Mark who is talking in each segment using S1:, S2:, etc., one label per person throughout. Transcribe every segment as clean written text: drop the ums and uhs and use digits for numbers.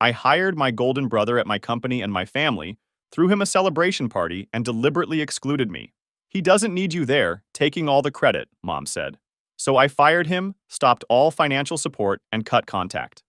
S1: I hired my golden brother at my company and my family, threw him a celebration party, and deliberately excluded me. He doesn't need you there, taking all the credit, Mom said. So I fired him, stopped all financial support, and cut contact.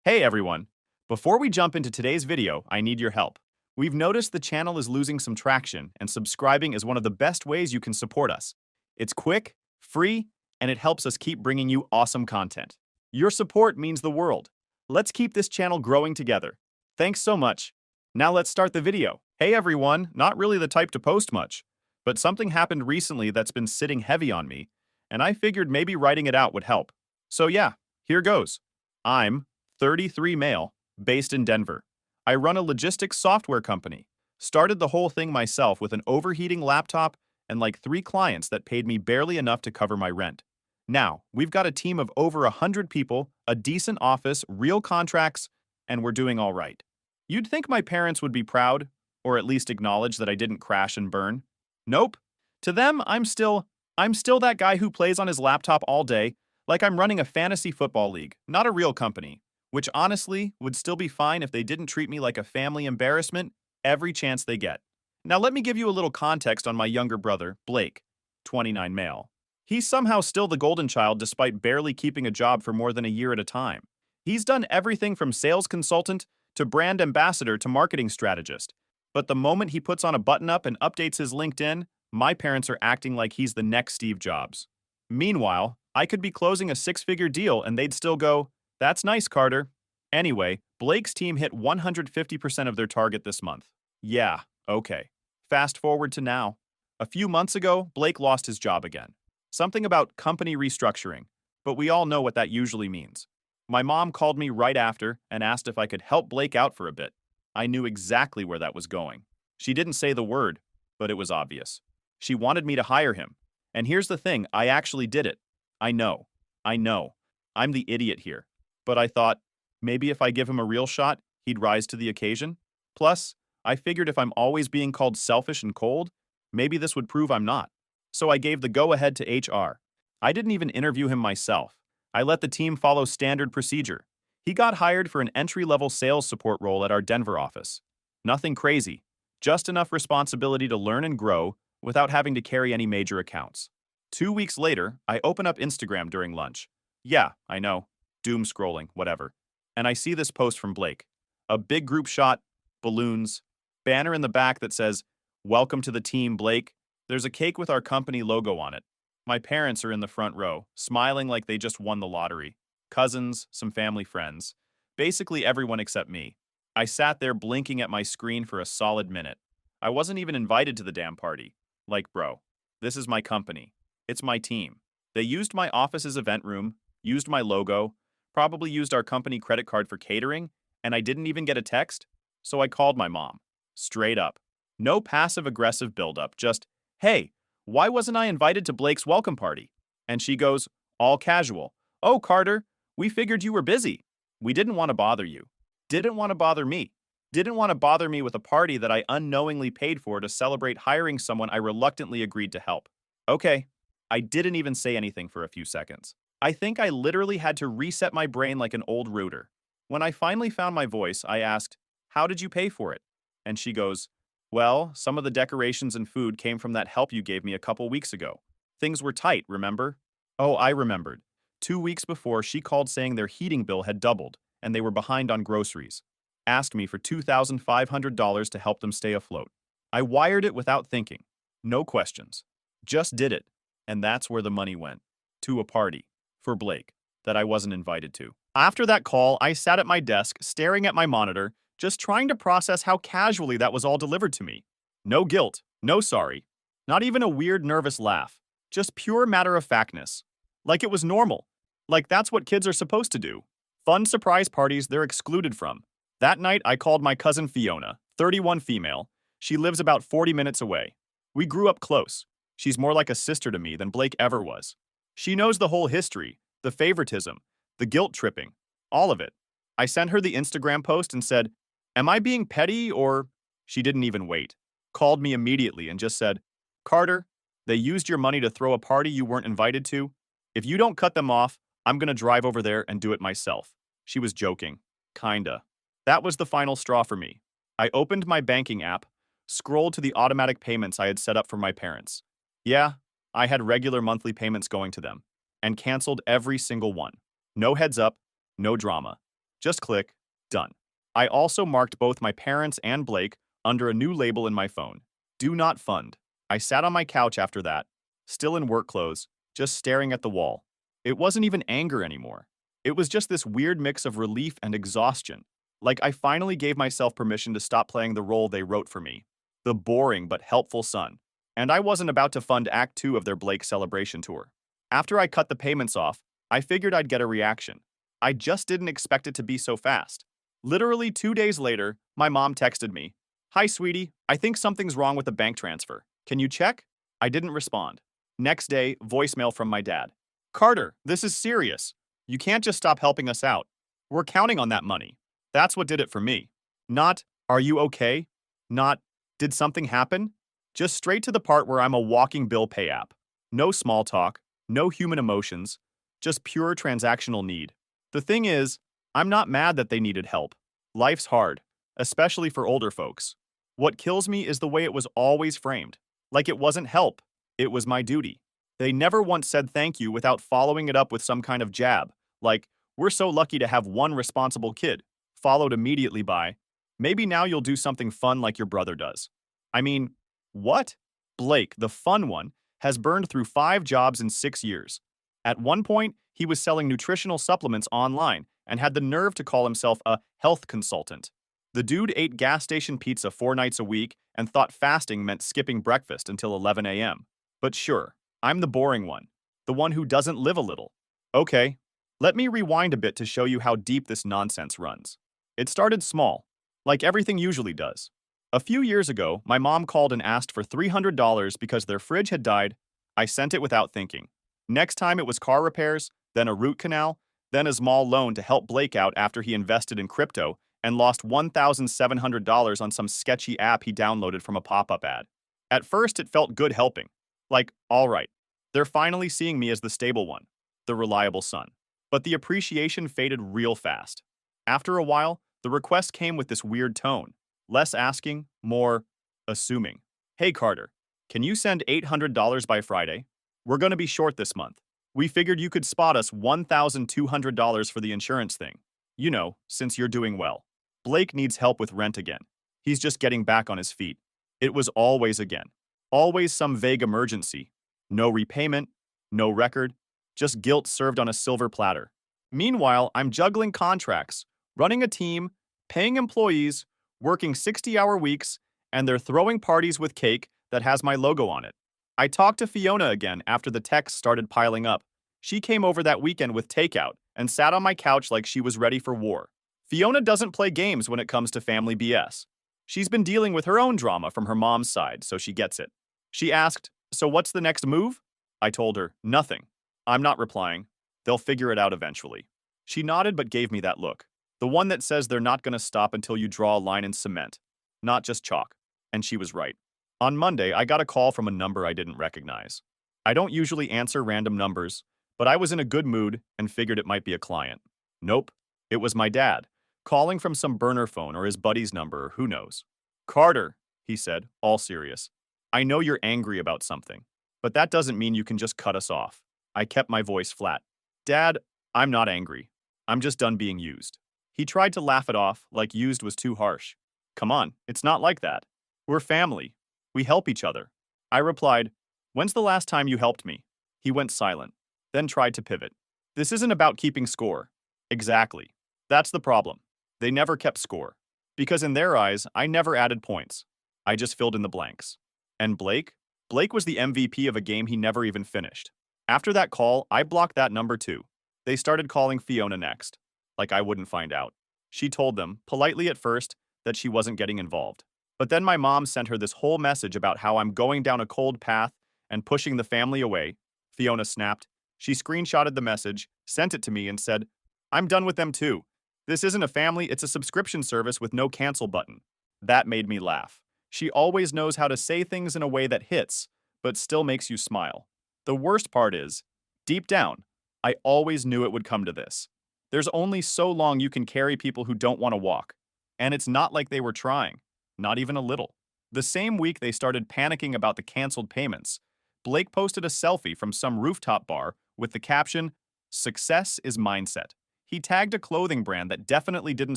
S1: Hey everyone! Before we jump into today's video, I need your help. We've noticed the channel is losing some traction, and subscribing is one of the best ways you can support us. It's quick, free, and it helps us keep bringing you awesome content. Your support means the world. Let's keep this channel growing together. Thanks so much. Now let's start the video. Hey everyone, not really the type to post much, but something happened recently that's been sitting heavy on me, and I figured maybe writing it out would help. So yeah, here goes. I'm 33 male, based in Denver. I run a logistics software company. Started the whole thing myself with an overheating laptop and like 3 clients that paid me barely enough to cover my rent. Now, we've got a team of over 100 people, a decent office, real contracts, and we're doing all right. You'd think my parents would be proud, or at least acknowledge that I didn't crash and burn. Nope. To them, I'm still that guy who plays on his laptop all day, like I'm running a fantasy football league, not a real company, which honestly would still be fine if they didn't treat me like a family embarrassment every chance they get. Now let me give you a little context on my younger brother, Blake, 29 male. He's somehow still the golden child despite barely keeping a job for more than a year at a time. He's done everything from sales consultant to brand ambassador to marketing strategist. But the moment he puts on a button-up and updates his LinkedIn, my parents are acting like he's the next Steve Jobs. Meanwhile, I could be closing a 6-figure deal and they'd still go, "That's nice, Carter." Anyway, Blake's team hit 150% of their target this month. Yeah, okay. Fast forward to now. A few months ago, Blake lost his job again. Something about company restructuring, but we all know what that usually means. My mom called me right after and asked if I could help Blake out for a bit. I knew exactly where that was going. She didn't say the word, but it was obvious. She wanted me to hire him. And here's the thing, I actually did it. I know. I'm the idiot here. But I thought, maybe if I give him a real shot, he'd rise to the occasion. Plus, I figured if I'm always being called selfish and cold, maybe this would prove I'm not. So I gave the go-ahead to HR. I didn't even interview him myself. I let the team follow standard procedure. He got hired for an entry-level sales support role at our Denver office. Nothing crazy, just enough responsibility to learn and grow without having to carry any major accounts. 2 weeks later, I open up Instagram during lunch. Yeah, I know, doom scrolling, whatever. And I see this post from Blake. A big group shot, balloons, banner in the back that says, "Welcome to the team, Blake." There's a cake with our company logo on it. My parents are in the front row, smiling like they just won the lottery. Cousins, some family friends. Basically everyone except me. I sat there blinking at my screen for a solid minute. I wasn't even invited to the damn party. Like, bro, this is my company. It's my team. They used my office's event room, used my logo, probably used our company credit card for catering, and I didn't even get a text? So I called my mom. Straight up. No passive-aggressive buildup, just, "Hey, why wasn't I invited to Blake's welcome party?" And she goes, all casual, "Oh, Carter, we figured you were busy. We didn't want to bother you. Didn't want to bother me. Didn't want to bother me with a party that I unknowingly paid for to celebrate hiring someone I reluctantly agreed to help." Okay, I didn't even say anything for a few seconds. I think I literally had to reset my brain like an old router. When I finally found my voice, I asked, "How did you pay for it?" And she goes, "Well, some of the decorations and food came from that help you gave me a couple weeks ago. Things were tight, remember?" Oh, I remembered. 2 weeks before, she called saying their heating bill had doubled, and they were behind on groceries. Asked me for $2,500 to help them stay afloat. I wired it without thinking. No questions. Just did it. And that's where the money went. To a party. For Blake. That I wasn't invited to. After that call, I sat at my desk, staring at my monitor, just trying to process how casually that was all delivered to me. No guilt. No sorry. Not even a weird, nervous laugh. Just pure matter-of-factness. Like it was normal. Like that's what kids are supposed to do. Fun surprise parties they're excluded from. That night, I called my cousin Fiona, 31 female. She lives about 40 minutes away. We grew up close. She's more like a sister to me than Blake ever was. She knows the whole history, the favoritism, the guilt tripping, all of it. I sent her the Instagram post and said, "Am I being petty or—" She didn't even wait. Called me immediately and just said, "Carter, they used your money to throw a party you weren't invited to. If you don't cut them off, I'm gonna drive over there and do it myself." She was joking. Kinda. That was the final straw for me. I opened my banking app, scrolled to the automatic payments I had set up for my parents. Yeah, I had regular monthly payments going to them, and canceled every single one. No heads up, no drama. Just click, done. I also marked both my parents and Blake under a new label in my phone. Do not fund. I sat on my couch after that, still in work clothes, just staring at the wall. It wasn't even anger anymore. It was just this weird mix of relief and exhaustion. Like I finally gave myself permission to stop playing the role they wrote for me, the boring but helpful son. And I wasn't about to fund Act 2 of their Blake celebration tour. After I cut the payments off, I figured I'd get a reaction. I just didn't expect it to be so fast. Literally 2 days later, my mom texted me, "Hi, sweetie, I think something's wrong with the bank transfer. Can you check?" I didn't respond. Next day, voicemail from my dad. "Carter, this is serious. You can't just stop helping us out. We're counting on that money." That's what did it for me. Not, "Are you okay?" Not, "Did something happen?" Just straight to the part where I'm a walking bill pay app. No small talk, no human emotions, just pure transactional need. The thing is, I'm not mad that they needed help. Life's hard, especially for older folks. What kills me is the way it was always framed. Like it wasn't help, it was my duty. They never once said thank you without following it up with some kind of jab, like, "We're so lucky to have one responsible kid," followed immediately by, "Maybe now you'll do something fun like your brother does." I mean, what? Blake, the fun one, has burned through 5 jobs in 6 years. At one point, he was selling nutritional supplements online and had the nerve to call himself a health consultant. The dude ate gas station pizza 4 nights a week and thought fasting meant skipping breakfast until 11 a.m. But sure, I'm the boring one, the one who doesn't live a little. Okay, let me rewind a bit to show you how deep this nonsense runs. It started small, like everything usually does. A few years ago, my mom called and asked for $300 because their fridge had died. I sent it without thinking. Next time it was car repairs, then a root canal, then a small loan to help Blake out after he invested in crypto and lost $1,700 on some sketchy app he downloaded from a pop-up ad. At first, it felt good helping. Like, all right, they're finally seeing me as the stable one, the reliable son. But the appreciation faded real fast. After a while, the request came with this weird tone. Less asking, more assuming. "Hey Carter, can you send $800 by Friday? We're going to be short this month. We figured you could spot us $1,200 for the insurance thing. You know, since you're doing well. Blake needs help with rent again. He's just getting back on his feet." It was always again. Always some vague emergency. No repayment, no record, just guilt served on a silver platter. Meanwhile, I'm juggling contracts, running a team, paying employees, working 60-hour weeks, and they're throwing parties with cake that has my logo on it. I talked to Fiona again after the texts started piling up. She came over that weekend with takeout and sat on my couch like she was ready for war. Fiona doesn't play games when it comes to family BS. She's been dealing with her own drama from her mom's side, so she gets it. She asked, "So what's the next move?" I told her, "Nothing." I'm not replying. They'll figure it out eventually. She nodded but gave me that look. The one that says they're not going to stop until you draw a line in cement, not just chalk. And she was right. On Monday, I got a call from a number I didn't recognize. I don't usually answer random numbers, but I was in a good mood and figured it might be a client. Nope, it was my dad, calling from some burner phone or his buddy's number or who knows. "Carter," he said, all serious. "I know you're angry about something, but that doesn't mean you can just cut us off." I kept my voice flat. "Dad, I'm not angry. I'm just done being used." He tried to laugh it off, like used was too harsh. "Come on, it's not like that. We're family. We help each other." I replied, "When's the last time you helped me?" He went silent, then tried to pivot. "This isn't about keeping score." Exactly. That's the problem. They never kept score. Because in their eyes, I never added points. I just filled in the blanks. And Blake? Blake was the MVP of a game he never even finished. After that call, I blocked that number too. They started calling Fiona next. Like I wouldn't find out. She told them, politely at first, that she wasn't getting involved. But then my mom sent her this whole message about how I'm going down a cold path and pushing the family away. Fiona snapped. She screenshotted the message, sent it to me, and said, "I'm done with them too. This isn't a family, it's a subscription service with no cancel button." That made me laugh. She always knows how to say things in a way that hits, but still makes you smile. The worst part is, deep down, I always knew it would come to this. There's only so long you can carry people who don't want to walk. And it's not like they were trying. Not even a little. The same week they started panicking about the canceled payments, Blake posted a selfie from some rooftop bar with the caption, "Success is mindset." He tagged a clothing brand that definitely didn't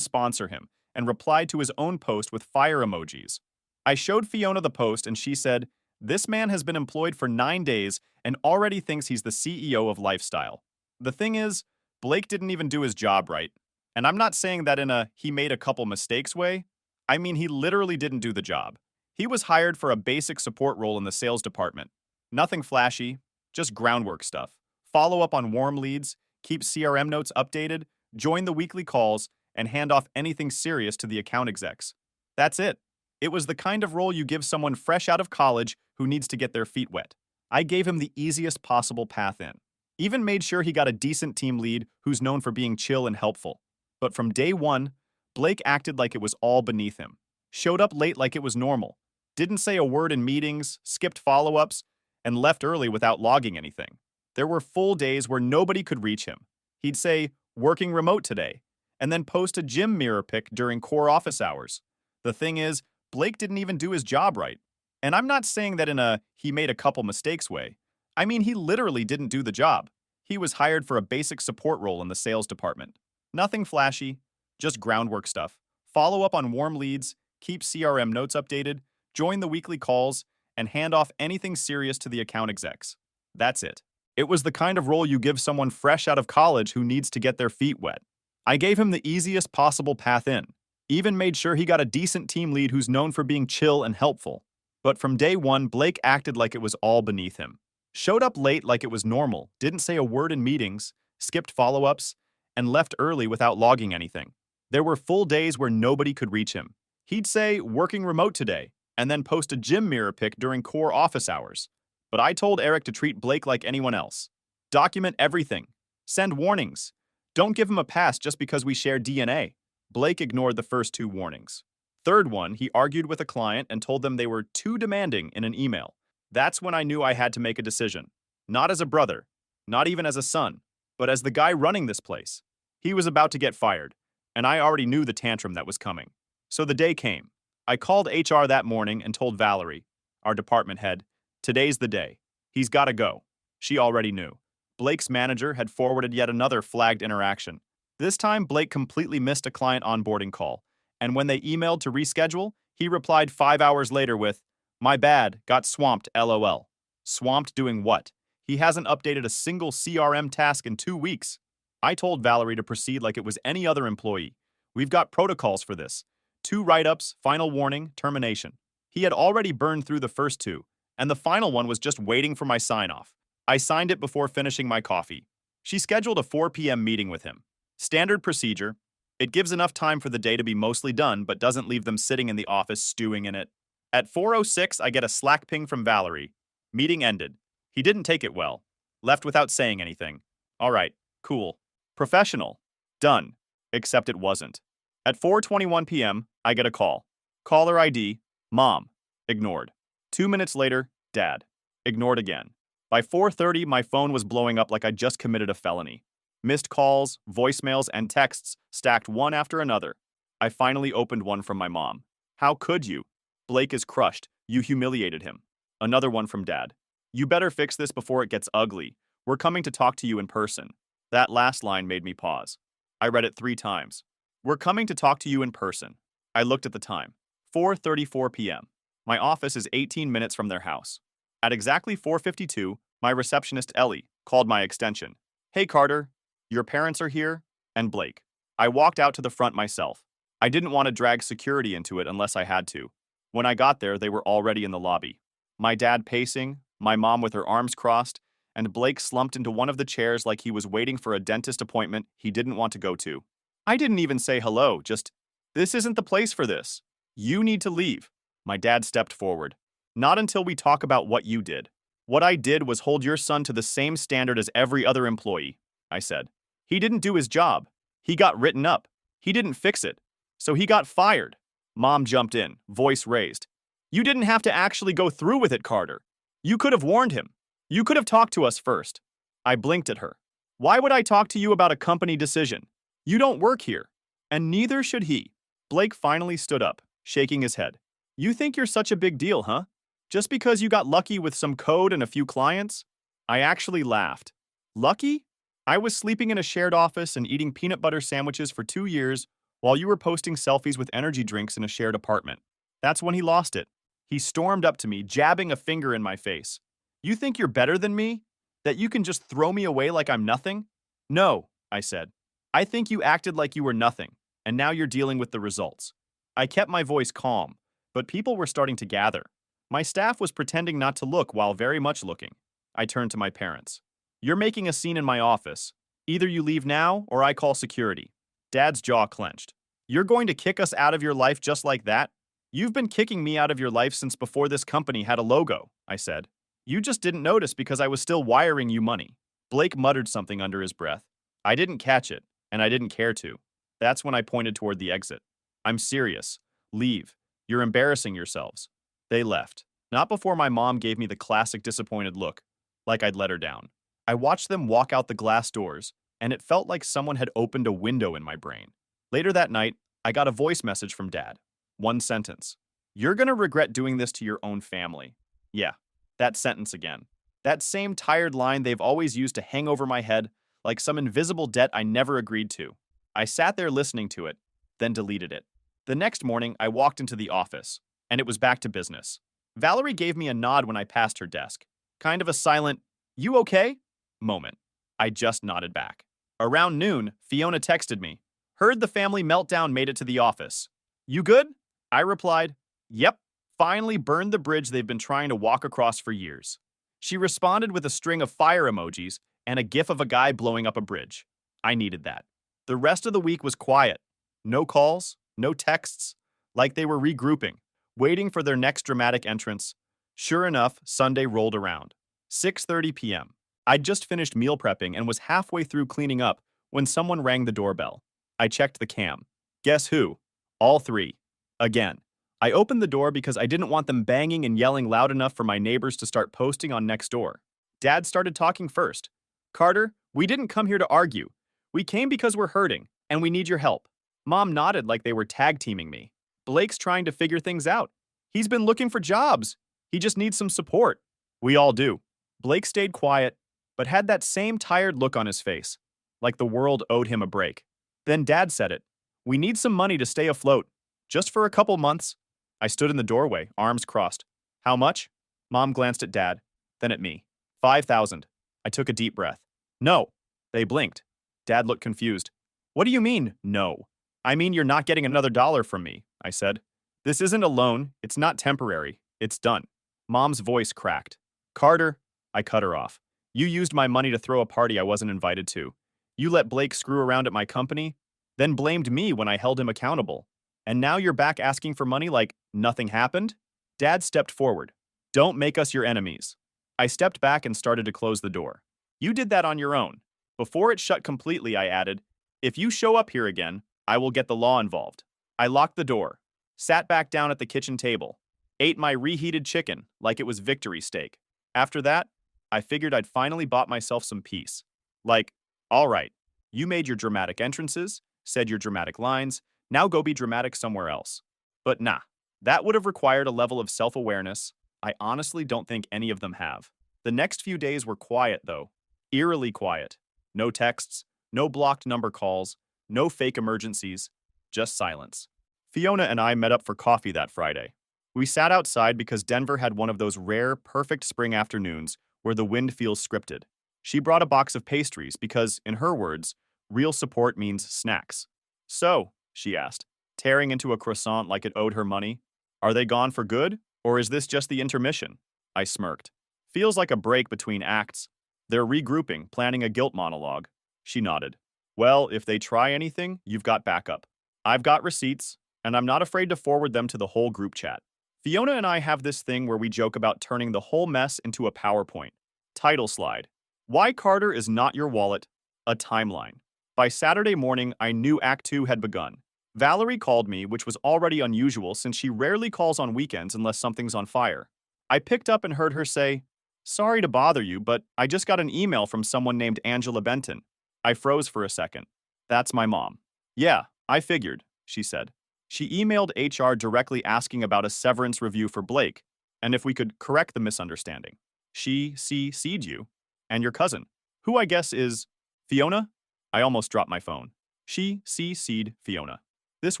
S1: sponsor him and replied to his own post with fire emojis. I showed Fiona the post and she said, "This man has been employed for 9 days and already thinks he's the CEO of lifestyle." The thing is, Blake didn't even do his job right. And I'm not saying that in a he made a couple mistakes way. I mean, he literally didn't do the job. He was hired for a basic support role in the sales department. Nothing flashy, just groundwork stuff. Follow up on warm leads, keep CRM notes updated, join the weekly calls, and hand off anything serious to the account execs. That's it. It was the kind of role you give someone fresh out of college who needs to get their feet wet. I gave him the easiest possible path in. Even made sure he got a decent team lead who's known for being chill and helpful. But from day one, Blake acted like it was all beneath him. Showed up late like it was normal. Didn't say a word in meetings, skipped follow-ups, and left early without logging anything. There were full days where nobody could reach him. He'd say, "Working remote today," and then post a gym mirror pic during core office hours. The thing is, Blake didn't even do his job right. And I'm not saying that in a he made a couple mistakes way. I mean, he literally didn't do the job. He was hired for a basic support role in the sales department. Nothing flashy, just groundwork stuff. Follow up on warm leads, keep CRM notes updated, join the weekly calls, and hand off anything serious to the account execs. That's it. It was the kind of role you give someone fresh out of college who needs to get their feet wet. I gave him the easiest possible path in. Even made sure he got a decent team lead who's known for being chill and helpful. But from day one, Blake acted like it was all beneath him. Showed up late like it was normal, didn't say a word in meetings, skipped follow-ups, and left early without logging anything. There were full days where nobody could reach him. He'd say, "Working remote today," and then post a gym mirror pic during core office hours. But I told Eric to treat Blake like anyone else. Document everything. Send warnings. Don't give him a pass just because we share DNA. Blake ignored the first two warnings. Third one, he argued with a client and told them they were too demanding in an email. That's when I knew I had to make a decision. Not as a brother, not even as a son, but as the guy running this place. He was about to get fired, and I already knew the tantrum that was coming. So the day came. I called HR that morning and told Valerie, our department head, "Today's the day. He's got to go." She already knew. Blake's manager had forwarded yet another flagged interaction. This time, Blake completely missed a client onboarding call, and when they emailed to reschedule, he replied 5 hours later with, "My bad, got swamped, LOL." Swamped doing what? He hasn't updated a single CRM task in 2 weeks. I told Valerie to proceed like it was any other employee. We've got protocols for this. 2 write-ups, final warning, termination. He had already burned through the first 2, and the final one was just waiting for my sign-off. I signed it before finishing my coffee. She scheduled a 4 p.m. meeting with him. Standard procedure. It gives enough time for the day to be mostly done, but doesn't leave them sitting in the office stewing in it. At 4:06, I get a Slack ping from Valerie. Meeting ended. He didn't take it well. Left without saying anything. All right, cool. Professional. Done. Except it wasn't. At 4:21 p.m., I get a call. Caller ID, Mom. Ignored. 2 minutes later, Dad. Ignored again. By 4:30, my phone was blowing up like I just committed a felony. Missed calls, voicemails, and texts stacked one after another. I finally opened one from my mom. "How could you? Blake is crushed. You humiliated him." Another one from Dad. "You better fix this before it gets ugly. We're coming to talk to you in person." That last line made me pause. I read it 3 times. "We're coming to talk to you in person." I looked at the time. 4:34 p.m. My office is 18 minutes from their house. At exactly 4:52, my receptionist Ellie called my extension. "Hey Carter, your parents are here," and Blake. I walked out to the front myself. I didn't want to drag security into it unless I had to. When I got there, they were already in the lobby. My dad pacing, my mom with her arms crossed, and Blake slumped into one of the chairs like he was waiting for a dentist appointment he didn't want to go to. I didn't even say hello, just, "This isn't the place for this. You need to leave." My dad stepped forward. "Not until we talk about what you did." "What I did was hold your son to the same standard as every other employee," I said. "He didn't do his job. He got written up. He didn't fix it. So he got fired." Mom jumped in, voice raised. "You didn't have to actually go through with it, Carter. You could have warned him. You could have talked to us first." I blinked at her. "Why would I talk to you about a company decision? You don't work here. And neither should he." Blake finally stood up, shaking his head. You think you're such a big deal, huh? Just because you got lucky with some code and a few clients? I actually laughed. Lucky? I was sleeping in a shared office and eating peanut butter sandwiches for 2 years while you were posting selfies with energy drinks in a shared apartment. That's when he lost it. He stormed up to me, jabbing a finger in my face. You think you're better than me? That you can just throw me away like I'm nothing? No, I said. I think you acted like you were nothing, and now you're dealing with the results. I kept my voice calm, but people were starting to gather. My staff was pretending not to look while very much looking. I turned to my parents. You're making a scene in my office. Either you leave now or I call security. Dad's jaw clenched. You're going to kick us out of your life just like that? You've been kicking me out of your life since before this company had a logo, I said. You just didn't notice because I was still wiring you money. Blake muttered something under his breath. I didn't catch it, and I didn't care to. That's when I pointed toward the exit. I'm serious. Leave. You're embarrassing yourselves. They left. Not before my mom gave me the classic disappointed look, like I'd let her down. I watched them walk out the glass doors, and it felt like someone had opened a window in my brain. Later that night, I got a voice message from Dad. One sentence. You're gonna regret doing this to your own family. Yeah, that sentence again. That same tired line they've always used to hang over my head like some invisible debt I never agreed to. I sat there listening to it, then deleted it. The next morning, I walked into the office, and it was back to business. Valerie gave me a nod when I passed her desk. Kind of a silent, you okay? Moment. I just nodded back. Around noon, Fiona texted me. Heard the family meltdown made it to the office. You good? I replied, yep. Finally burned the bridge they've been trying to walk across for years. She responded with a string of fire emojis and a gif of a guy blowing up a bridge. I needed that. The rest of the week was quiet. No calls, no texts, like they were regrouping, waiting for their next dramatic entrance. Sure enough, Sunday rolled around. 6:30 p.m. I'd just finished meal prepping and was halfway through cleaning up when someone rang the doorbell. I checked the cam. Guess who? All three. Again. I opened the door because I didn't want them banging and yelling loud enough for my neighbors to start posting on Nextdoor. Dad started talking first. Carter, we didn't come here to argue. We came because we're hurting, and we need your help. Mom nodded like they were tag teaming me. Blake's trying to figure things out. He's been looking for jobs. He just needs some support. We all do. Blake stayed quiet, but had that same tired look on his face, like the world owed him a break. Then Dad said it. We need some money to stay afloat, just for a couple months. I stood in the doorway, arms crossed. How much? Mom glanced at Dad, then at me. 5,000. I took a deep breath. No. They blinked. Dad looked confused. What do you mean, no? I mean you're not getting another dollar from me, I said. This isn't a loan. It's not temporary. It's done. Mom's voice cracked. Carter, I cut her off. You used my money to throw a party I wasn't invited to. You let Blake screw around at my company, then blamed me when I held him accountable. And now you're back asking for money like nothing happened? Dad stepped forward. Don't make us your enemies. I stepped back and started to close the door. You did that on your own. Before it shut completely, I added, if you show up here again, I will get the law involved. I locked the door, sat back down at the kitchen table, ate my reheated chicken like it was victory steak. After that, I figured I'd finally bought myself some peace. Like, all right, you made your dramatic entrances, said your dramatic lines, now go be dramatic somewhere else. But nah, that would have required a level of self-awareness I honestly don't think any of them have. The next few days were quiet, though. Eerily quiet. No texts, no blocked number calls, no fake emergencies, just silence. Fiona and I met up for coffee that Friday. We sat outside because Denver had one of those rare, perfect spring afternoons where the wind feels scripted. She brought a box of pastries because, in her words, real support means snacks. So, she asked, tearing into a croissant like it owed her money, are they gone for good, or is this just the intermission? I smirked. Feels like a break between acts. They're regrouping, planning a guilt monologue. She nodded. Well, if they try anything, you've got backup. I've got receipts, and I'm not afraid to forward them to the whole group chat. Fiona and I have this thing where we joke about turning the whole mess into a PowerPoint. Title slide. Why Carter is Not Your Wallet, a Timeline. By Saturday morning, I knew Act 2 had begun. Valerie called me, which was already unusual since she rarely calls on weekends unless something's on fire. I picked up and heard her say, sorry to bother you, but I just got an email from someone named Angela Benton. I froze for a second. That's my mom. Yeah, I figured, she said. She emailed HR directly asking about a severance review for Blake and if we could correct the misunderstanding. She CC'd you and your cousin, who I guess is Fiona? I almost dropped my phone. She CC'd Fiona. This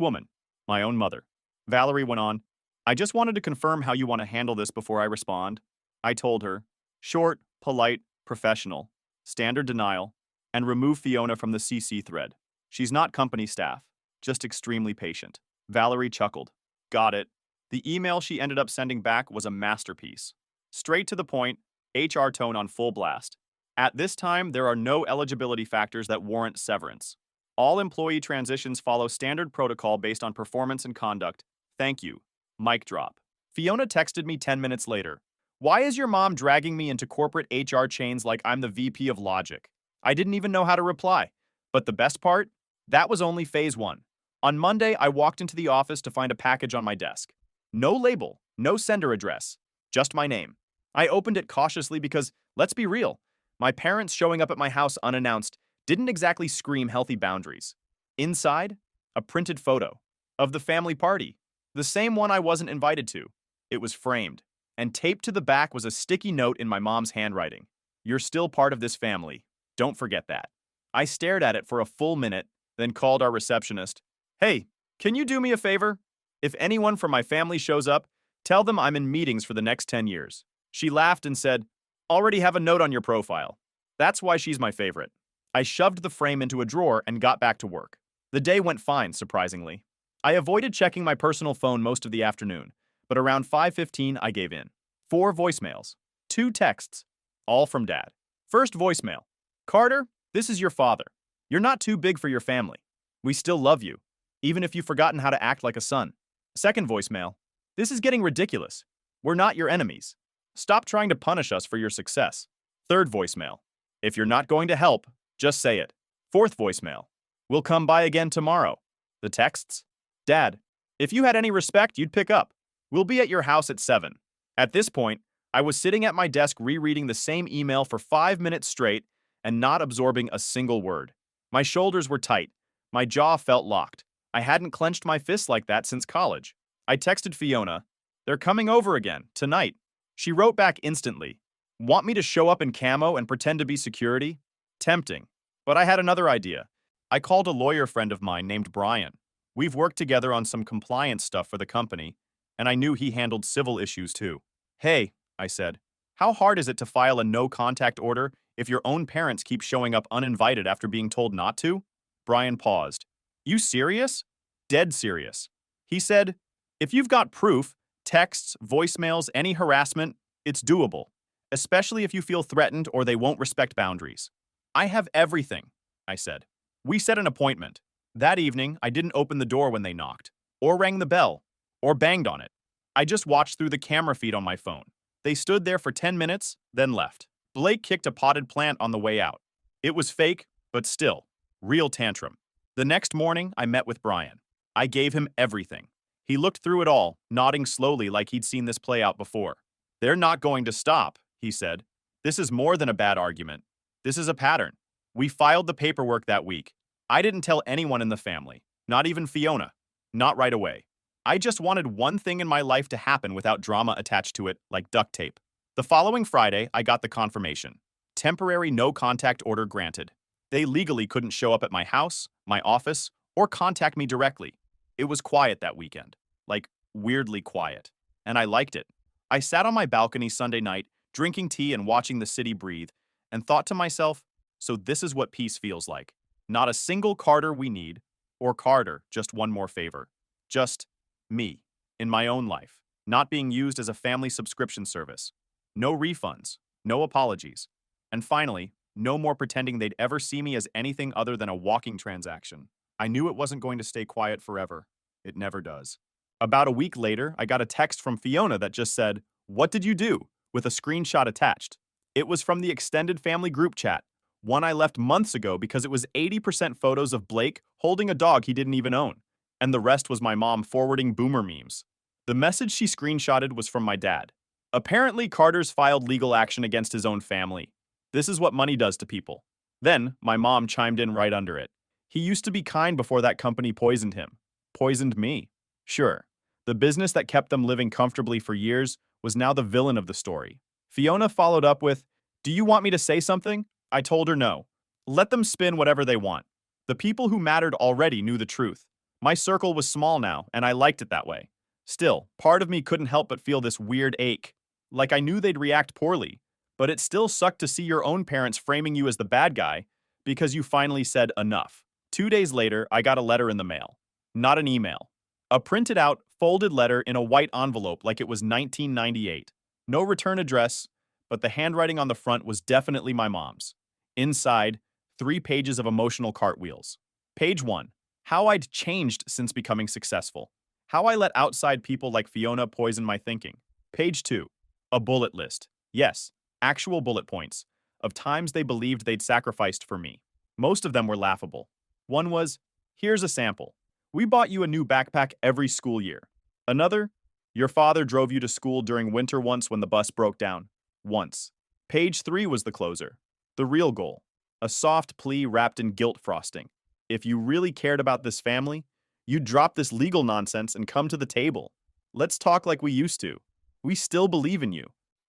S1: woman, my own mother. Valerie went on, I just wanted to confirm how you want to handle this before I respond. I told her, short, polite, professional, standard denial, and remove Fiona from the CC thread. She's not company staff, just extremely patient. Valerie chuckled. Got it. The email she ended up sending back was a masterpiece. Straight to the point, HR tone on full blast. At this time, there are no eligibility factors that warrant severance. All employee transitions follow standard protocol based on performance and conduct. Thank you. Mic drop. Fiona texted me 10 minutes later. Why is your mom dragging me into corporate HR chains like I'm the VP of Logic? I didn't even know how to reply. But the best part? That was only phase one. On Monday, I walked into the office to find a package on my desk. No label, no sender address, just my name. I opened it cautiously because, let's be real, my parents showing up at my house unannounced didn't exactly scream healthy boundaries. Inside, a printed photo of the family party, the same one I wasn't invited to. It was framed, and taped to the back was a sticky note in my mom's handwriting. You're still part of this family. Don't forget that. I stared at it for a full minute, then called our receptionist. Hey, can you do me a favor? If anyone from my family shows up, tell them I'm in meetings for the next 10 years. She laughed and said, already have a note on your profile. That's why she's my favorite. I shoved the frame into a drawer and got back to work. The day went fine, surprisingly. I avoided checking my personal phone most of the afternoon, but around 5:15 I gave in. 4 voicemails, 2 texts, all from Dad. First voicemail. Carter, this is your father. You're not too big for your family. We still love you, even if you've forgotten how to act like a son. Second voicemail. This is getting ridiculous. We're not your enemies. Stop trying to punish us for your success. Third voicemail. If you're not going to help, just say it. Fourth voicemail. We'll come by again tomorrow. The texts. Dad, if you had any respect, you'd pick up. We'll be at your house at 7. At this point, I was sitting at my desk rereading the same email for 5 minutes straight and not absorbing a single word. My shoulders were tight. My jaw felt locked. I hadn't clenched my fists like that since college. I texted Fiona, they're coming over again, tonight. She wrote back instantly, want me to show up in camo and pretend to be security? Tempting. But I had another idea. I called a lawyer friend of mine named Brian. We've worked together on some compliance stuff for the company, and I knew he handled civil issues too. Hey, I said, how hard is it to file a no-contact order if your own parents keep showing up uninvited after being told not to? Brian paused. You serious? Dead serious. He said, if you've got proof, texts, voicemails, any harassment, it's doable, especially if you feel threatened or they won't respect boundaries. I have everything, I said. We set an appointment. That evening, I didn't open the door when they knocked, or rang the bell, or banged on it. I just watched through the camera feed on my phone. They stood there for 10 minutes, then left. Blake kicked a potted plant on the way out. It was fake, but still, real tantrum. The next morning, I met with Brian. I gave him everything. He looked through it all, nodding slowly like he'd seen this play out before. They're not going to stop, he said. This is more than a bad argument. This is a pattern. We filed the paperwork that week. I didn't tell anyone in the family, not even Fiona. Not right away. I just wanted one thing in my life to happen without drama attached to it, like duct tape. The following Friday, I got the confirmation. Temporary no-contact order granted. They legally couldn't show up at my house, my office, or contact me directly. It was quiet that weekend. Like, weirdly quiet. And I liked it. I sat on my balcony Sunday night, drinking tea and watching the city breathe, and thought to myself, so this is what peace feels like. Not a single Carter we need, or Carter, just one more favor. Just me, in my own life, not being used as a family subscription service. No refunds, no apologies. And finally, no more pretending they'd ever see me as anything other than a walking transaction. I knew it wasn't going to stay quiet forever. It never does. About a week later, I got a text from Fiona that just said, "What did you do?" with a screenshot attached. It was from the extended family group chat, one I left months ago because it was 80% photos of Blake holding a dog he didn't even own, and the rest was my mom forwarding boomer memes. The message she screenshotted was from my dad. Apparently, Carter's filed legal action against his own family. This is what money does to people. Then, my mom chimed in right under it. He used to be kind before that company poisoned him. Poisoned me. Sure, the business that kept them living comfortably for years was now the villain of the story. Fiona followed up with, "Do you want me to say something?" I told her no. Let them spin whatever they want. The people who mattered already knew the truth. My circle was small now, and I liked it that way. Still, part of me couldn't help but feel this weird ache. Like I knew they'd react poorly, but it still sucked to see your own parents framing you as the bad guy because you finally said enough. 2 days later, I got a letter in the mail. Not an email. A printed out, folded letter in a white envelope like it was 1998. No return address, but the handwriting on the front was definitely my mom's. Inside, 3 pages of emotional cartwheels. Page 1. How I'd changed since becoming successful. How I let outside people like Fiona poison my thinking. Page 2. A bullet list. Yes, actual bullet points of times they believed they'd sacrificed for me. Most of them were laughable. One was, "Here's a sample. We bought you a new backpack every school year." Another, "Your father drove you to school during winter once when the bus broke down." Once. Page 3 was the closer. The real goal. A soft plea wrapped in guilt frosting. If you really cared about this family, you'd drop this legal nonsense and come to the table. Let's talk like we used to. We still believe in you.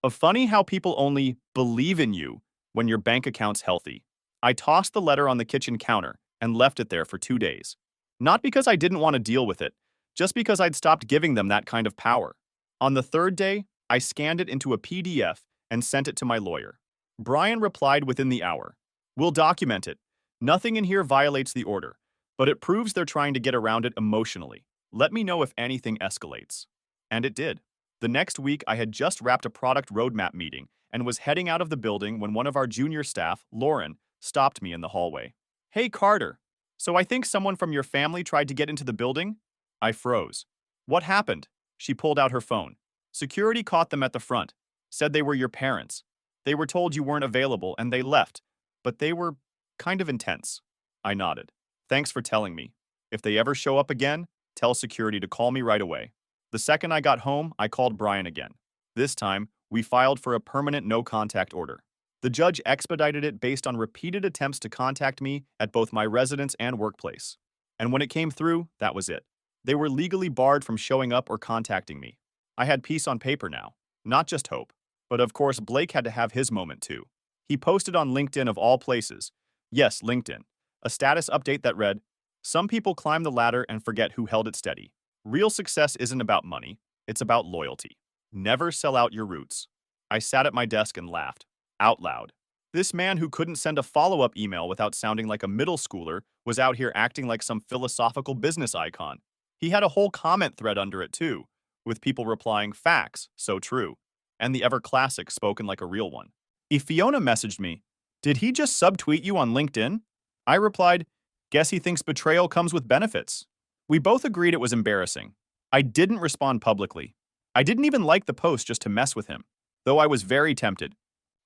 S1: Funny how people only believe in you when your bank account's healthy. I tossed the letter on the kitchen counter and left it there for 2 days. Not because I didn't want to deal with it, just because I'd stopped giving them that kind of power. On the third day, I scanned it into a PDF and sent it to my lawyer. Brian replied within the hour. "We'll document it. Nothing in here violates the order, but it proves they're trying to get around it emotionally. Let me know if anything escalates." And it did. The next week, I had just wrapped a product roadmap meeting and was heading out of the building when one of our junior staff, Lauren, stopped me in the hallway. "Hey, Carter. So I think someone from your family tried to get into the building?" I froze. "What happened?" She pulled out her phone. "Security caught them at the front. Said they were your parents. They were told you weren't available and they left. But they were kind of intense." I nodded. "Thanks for telling me. If they ever show up again, tell security to call me right away." The second I got home, I called Brian again. This time, we filed for a permanent no-contact order. The judge expedited it based on repeated attempts to contact me at both my residence and workplace. And when it came through, that was it. They were legally barred from showing up or contacting me. I had peace on paper now, not just hope. But of course, Blake had to have his moment too. He posted on LinkedIn of all places. Yes, LinkedIn. A status update that read, "Some people climb the ladder and forget who held it steady. Real success isn't about money, it's about loyalty. Never sell out your roots." I sat at my desk and laughed, out loud. This man who couldn't send a follow-up email without sounding like a middle schooler was out here acting like some philosophical business icon. He had a whole comment thread under it too, with people replying, "Facts, so true," and the ever-classic spoken like a real one. If Fiona messaged me, "Did he just subtweet you on LinkedIn?" I replied, "Guess he thinks betrayal comes with benefits." We both agreed it was embarrassing. I didn't respond publicly. I didn't even like the post just to mess with him, though I was very tempted.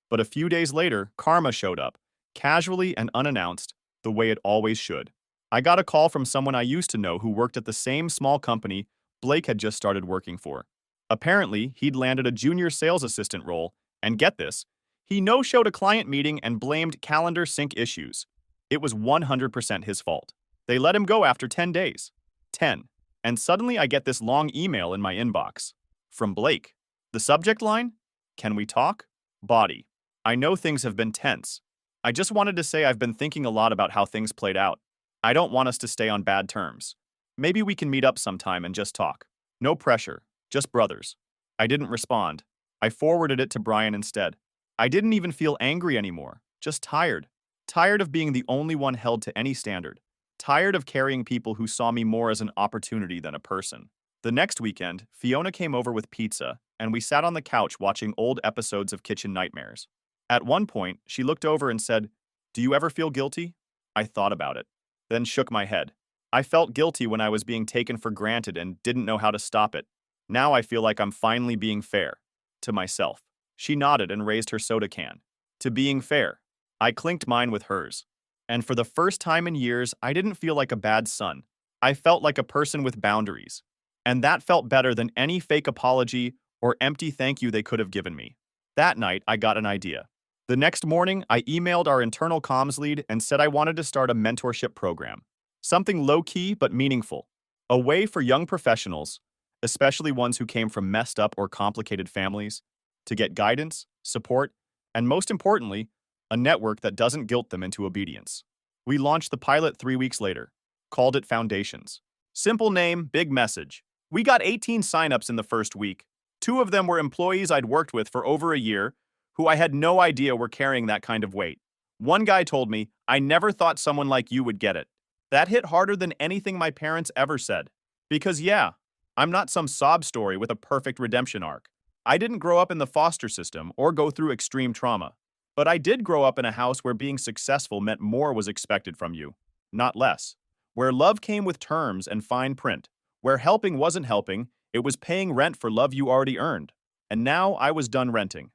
S1: But a few days later, karma showed up, casually and unannounced, the way it always should. I got a call from someone I used to know who worked at the same small company Blake had just started working for. Apparently, he'd landed a junior sales assistant role, and get this, he no-showed a client meeting and blamed calendar sync issues. It was 100% his fault. They let him go after 10 days. 10. And suddenly I get this long email in my inbox. From Blake. The subject line? "Can we talk?" Body. "I know things have been tense. I just wanted to say I've been thinking a lot about how things played out. I don't want us to stay on bad terms. Maybe we can meet up sometime and just talk. No pressure, just brothers." I didn't respond. I forwarded it to Brian instead. I didn't even feel angry anymore, just tired. Tired of being the only one held to any standard. Tired of carrying people who saw me more as an opportunity than a person. The next weekend, Fiona came over with pizza, and we sat on the couch watching old episodes of Kitchen Nightmares. At one point, she looked over and said, "Do you ever feel guilty?" I thought about it, then shook my head. I felt guilty when I was being taken for granted and didn't know how to stop it. Now I feel like I'm finally being fair. To myself. She nodded and raised her soda can. To being fair. I clinked mine with hers. And for the first time in years, I didn't feel like a bad son. I felt like a person with boundaries. And that felt better than any fake apology or empty thank you they could have given me. That night, I got an idea. The next morning, I emailed our internal comms lead and said I wanted to start a mentorship program. Something low-key but meaningful. A way for young professionals, especially ones who came from messed up or complicated families, to get guidance, support, and most importantly, a network that doesn't guilt them into obedience. We launched the pilot 3 weeks later, called it Foundations. Simple name, big message. We got 18 signups in the first week. 2 of them were employees I'd worked with for over a year, who I had no idea were carrying that kind of weight. One guy told me, "I never thought someone like you would get it." That hit harder than anything my parents ever said. Because yeah, I'm not some sob story with a perfect redemption arc. I didn't grow up in the foster system or go through extreme trauma. But I did grow up in a house where being successful meant more was expected from you, not less. Where love came with terms and fine print. Where helping wasn't helping, it was paying rent for love you already earned. And now I was done renting.